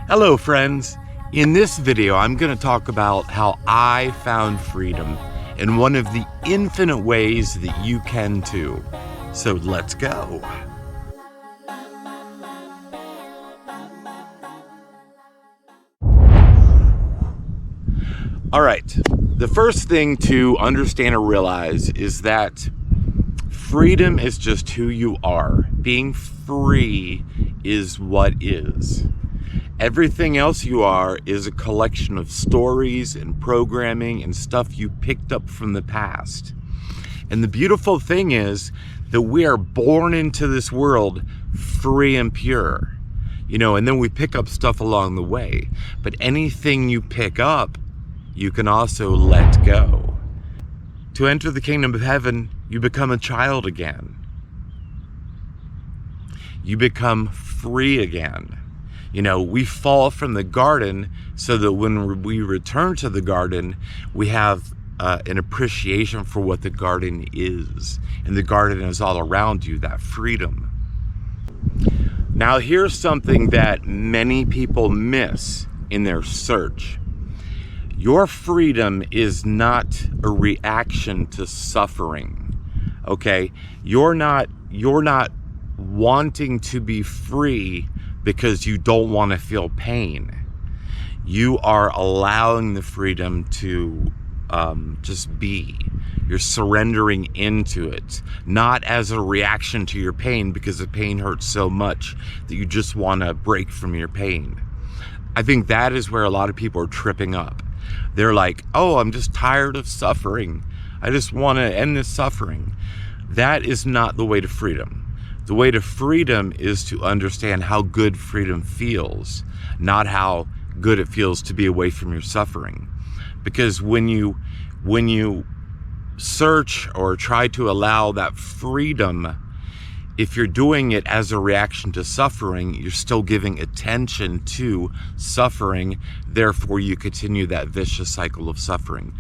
Hello friends, in this video I'm going to talk about how I found freedom in one of the infinite ways that you can too. So let's go. Alright, the first thing to understand or realize is that freedom is just who you are. Being free is what is. Everything else you are is a collection of stories and programming and stuff you picked up from the past. And the beautiful thing is that we are born into this world free and pure. And then we pick up stuff along the way. But anything you pick up, you can also let go. To enter the kingdom of heaven, you become a child again. You become free again. We fall from the garden so that when we return to the garden, we have an appreciation for what the garden is. And the garden is all around you, that freedom. Now, here's something that many people miss in their search. Your freedom is not a reaction to suffering, okay? You're not wanting to be free because you don't want to feel pain. You are allowing the freedom to just be. You're surrendering into it, not as a reaction to your pain because the pain hurts so much that you just want to break from your pain. I think that is where a lot of people are tripping up. They're like, oh, I'm just tired of suffering. I just want to end this suffering. That is not the way to freedom. The way to freedom is to understand how good freedom feels, not how good it feels to be away from your suffering. Because when you search or try to allow that freedom, if you're doing it as a reaction to suffering, you're still giving attention to suffering. Therefore, you continue that vicious cycle of suffering.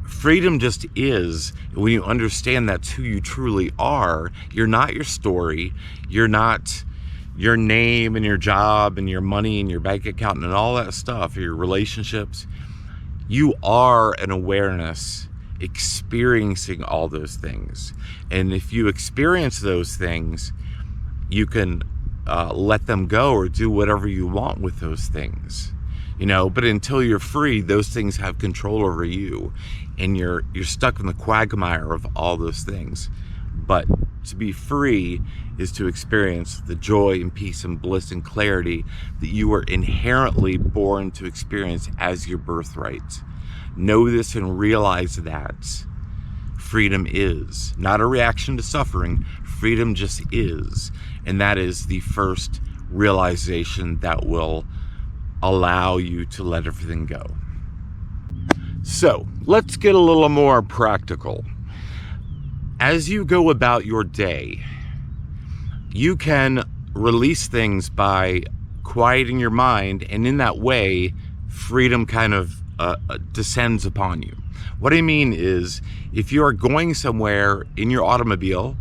Freedom just is. When you understand that's who you truly are, you're not your story. You're not your name and your job and your money and your bank account and all that stuff, or your relationships. You are an awareness experiencing all those things. And if you experience those things, you can let them go or do whatever you want with those things. But until you're free, those things have control over you, and you're stuck in the quagmire of all those things. But to be free is to experience the joy and peace and bliss and clarity that you were inherently born to experience as your birthright. Know this and realize that freedom is not a reaction to suffering. Freedom just is. And that is the first realization that will allow you to let everything go. So let's get a little more practical. As you go about your day, you can release things by quieting your mind, and in that way, freedom kind of descends upon you. What I mean is, if you are going somewhere in your automobile,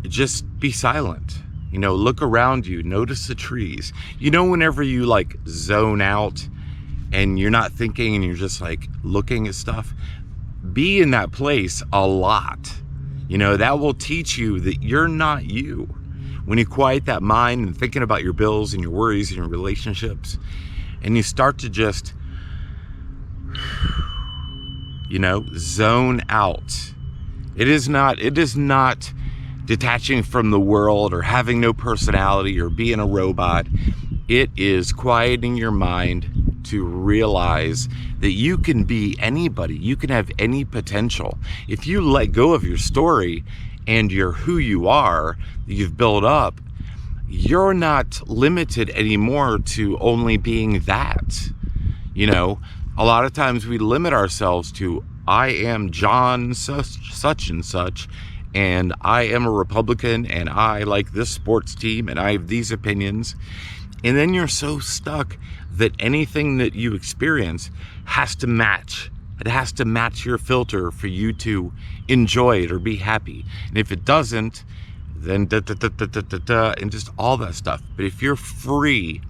just be silent. Look around you, notice the trees. Whenever you zone out and you're not thinking and you're just looking at stuff, be in that place a lot. That will teach you that you're not you. When you quiet that mind and thinking about your bills and your worries and your relationships, and you start to just, zone out. It is not detaching from the world or having no personality or being a robot. It is quieting your mind to realize that you can be anybody. You can have any potential. If you let go of your story and you're who you are, that you've built up, you're not limited anymore to only being that. A lot of times we limit ourselves to, I am John such and such, and I am a Republican, and I like this sports team, and I have these opinions. And then you're so stuck that anything that you experience has to match. It has to match your filter for you to enjoy it or be happy. And if it doesn't, then and just all that stuff. But if you're free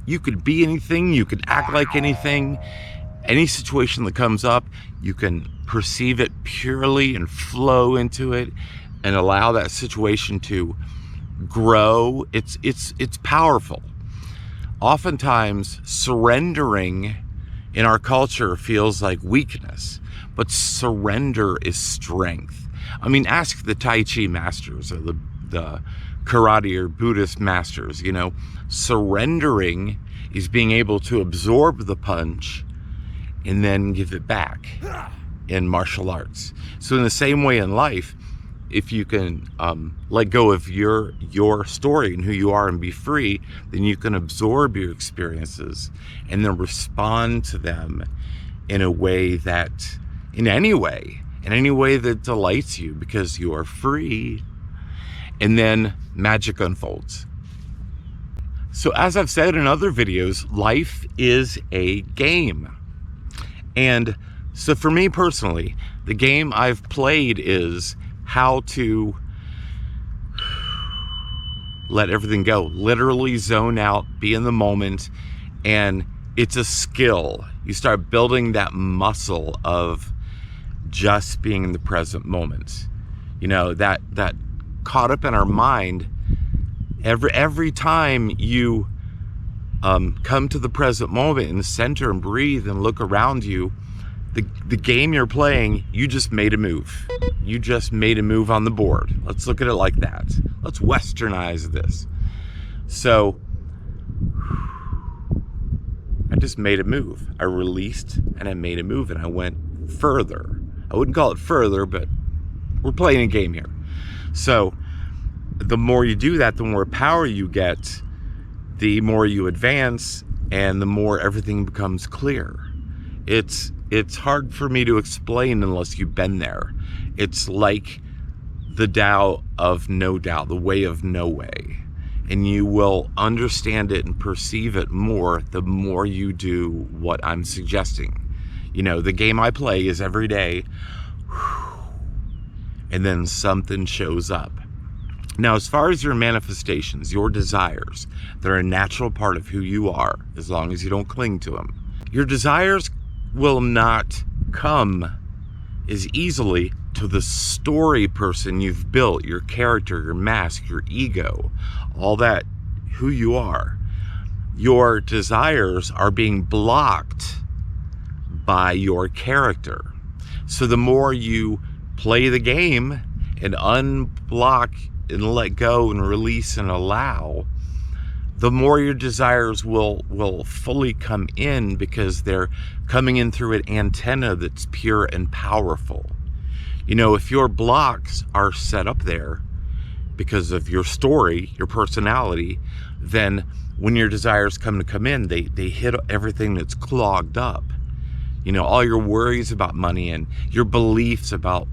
You could be anything, you could act like anything. Any situation that comes up, you can perceive it purely and flow into it and allow that situation to grow. It's powerful. Oftentimes, surrendering in our culture feels like weakness, but surrender is strength. I mean, ask the Tai Chi masters or the karate or Buddhist masters, you know, surrendering is being able to absorb the punch and then give it back in martial arts. So in the same way in life, if you can let go of your story and who you are and be free, then you can absorb your experiences and then respond to them in a way that, in any way that delights you, because you are free. And then magic unfolds. So as I've said in other videos, life is a game. And so for me personally, the game I've played is how to let everything go, literally zone out, be in the moment. And it's a skill. You start building that muscle of just being in the present moment. You know, that caught up in our mind, every time you come to the present moment in the center and breathe and look around you, the game you're playing, you just made a move. You just made a move on the board. Let's look at it like that. Let's westernize this. So I just made a move. I released and I made a move and I went further. I wouldn't call it further, but we're playing a game here. So the more you do that, the more power you get, the more you advance, and the more everything becomes clear. It's hard for me to explain unless you've been there. It's like the Tao of no Tao, the way of no way. And you will understand it and perceive it more the more you do what I'm suggesting. You know, the game I play is every day, and then something shows up. Now, as far as your manifestations, your desires, they're a natural part of who you are, as long as you don't cling to them. Your desires will not come as easily to the story person you've built, your character, your mask, your ego, all that, who you are. Your desires are being blocked by your character. So the more you play the game and unblock and let go and release and allow, the more your desires will fully come in, because they're coming in through an antenna that's pure and powerful. You know, if your blocks are set up there because of your story, your personality, then when your desires come in, they hit everything that's clogged up. You know, all your worries about money and your beliefs about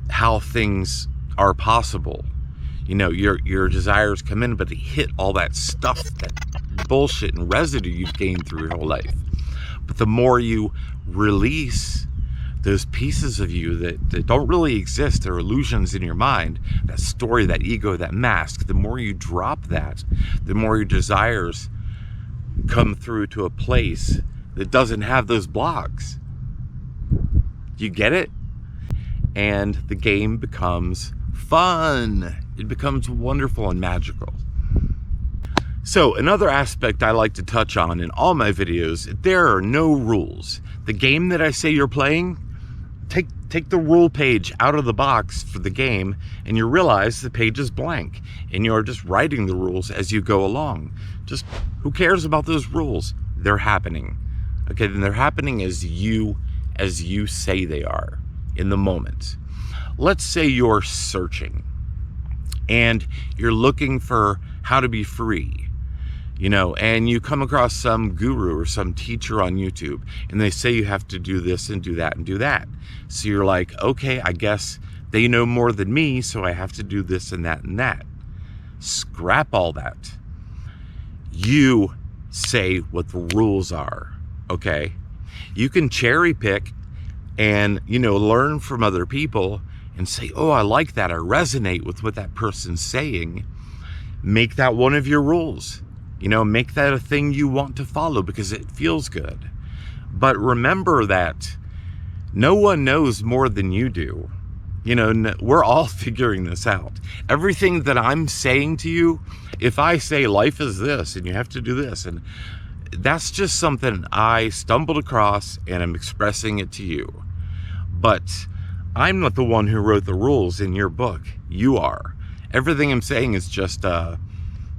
how things are possible. You know, your desires come in, but they hit all that stuff, that bullshit and residue you've gained through your whole life. But the more you release those pieces of you that don't really exist, they're illusions in your mind, that story, that ego, that mask, the more you drop that, the more your desires come through to a place that doesn't have those blocks. You get it? And the game becomes fun. It becomes wonderful and magical. So another aspect I like to touch on in all my videos, there are no rules. The game that I say you're playing, take the rule page out of the box for the game, and you realize the page is blank and you're just writing the rules as you go along. Just, who cares about those rules? They're happening. Okay, then they're happening as you say they are in the moment. Let's say you're searching and you're looking for how to be free, you know, and you come across some guru or some teacher on YouTube and they say you have to do this and do that and do that. So you're like, okay, I guess they know more than me, so I have to do this and that and that. Scrap all that. You say what the rules are, okay? You can cherry pick and, you know, learn from other people and say, oh, I like that. I resonate with what that person's saying. Make that one of your rules. Make that a thing you want to follow because it feels good. But remember that no one knows more than you do. We're all figuring this out. Everything that I'm saying to you, if I say life is this and you have to do this, and that's just something I stumbled across and I'm expressing it to you. But I'm not the one who wrote the rules in your book. You are. Everything I'm saying is just,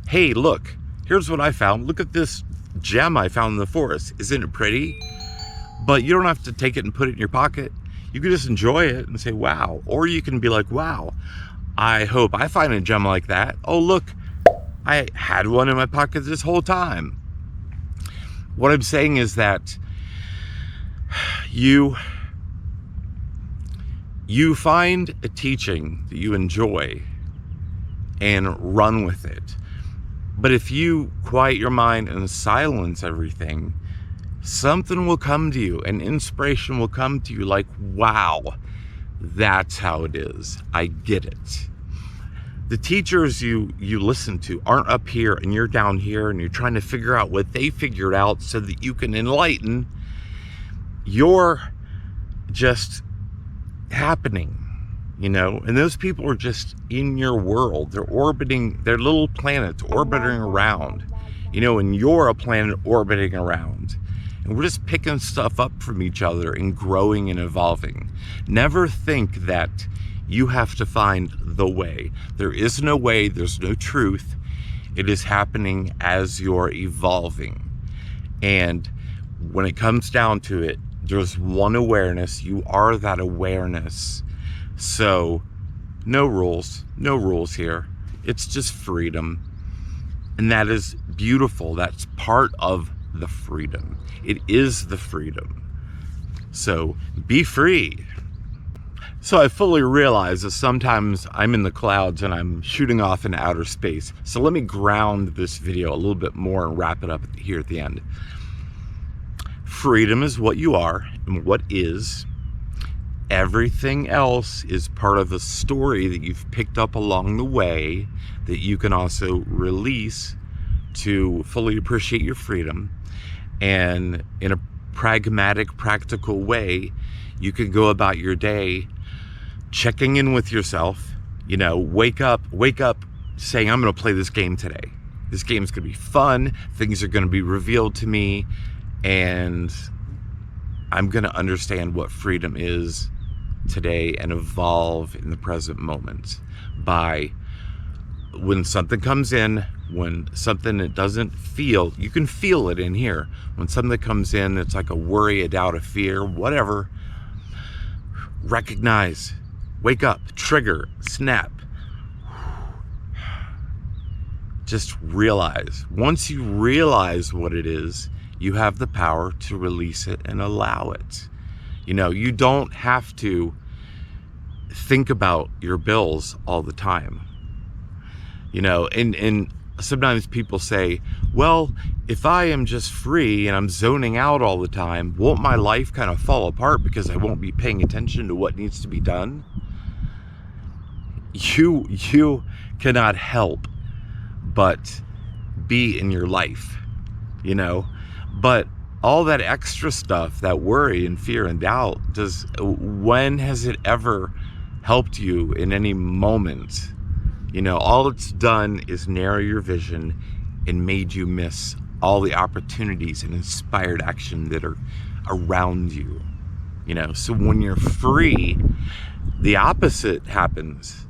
hey, look, here's what I found. Look at this gem I found in the forest. Isn't it pretty? But you don't have to take it and put it in your pocket. You can just enjoy it and say, wow. Or you can be like, wow, I hope I find a gem like that. Oh, look, I had one in my pocket this whole time. What I'm saying is that you find a teaching that you enjoy and run with it. But if you quiet your mind and silence everything, something will come to you, and inspiration will come to you like, wow, that's how it is. I get it. The teachers you listen to aren't up here and you're down here and you're trying to figure out what they figured out so that you can enlighten. You're just happening, and those people are just in your world. They're orbiting, they're little planets orbiting around, and you're a planet orbiting around. And we're just picking stuff up from each other and growing and evolving. Never think that you have to find the way. There is no way, there's no truth. It is happening as you're evolving. And when it comes down to it, there's one awareness. You are that awareness. So no rules here. It's just freedom. And that is beautiful. That's part of the freedom. It is the freedom. So be free. So I fully realize that sometimes I'm in the clouds and I'm shooting off in outer space. So let me ground this video a little bit more and wrap it up here at the end. Freedom is what you are and what is. Everything else is part of a story that you've picked up along the way that you can also release to fully appreciate your freedom. And in a pragmatic, practical way, you can go about your day checking in with yourself. Wake up saying, I'm going to play this game today. This game's going to be fun. Things are going to be revealed to me. And I'm going to understand what freedom is today and evolve in the present moment by when something comes in, when something that doesn't feel, you can feel it in here. When something comes in, it's like a worry, a doubt, a fear, whatever. Recognize, wake up, trigger, snap. Just realize. Once you realize what it is, you have the power to release it and allow it. You don't have to think about your bills all the time. And sometimes people say, well, if I am just free and I'm zoning out all the time, won't my life kind of fall apart because I won't be paying attention to what needs to be done? You cannot help but be in your life, but all that extra stuff, that worry and fear and doubt, when has it ever helped you in any moment? All it's done is narrow your vision and made you miss all the opportunities and inspired action that are around you. So when you're free, the opposite happens.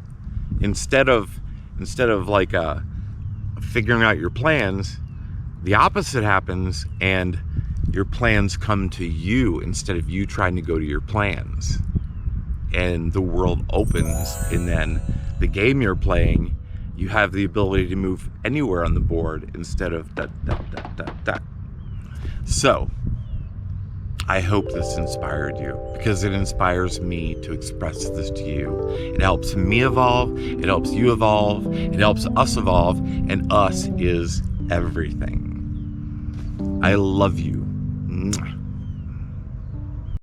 Instead of like figuring out your plans, the opposite happens, and your plans come to you instead of you trying to go to your plans. And the world opens, and then the game you're playing, you have the ability to move anywhere on the board instead of dot, dot, dot, dot, dot. So I hope this inspired you, because it inspires me to express this to you. It helps me evolve, it helps you evolve, it helps us evolve, and us is everything. I love you.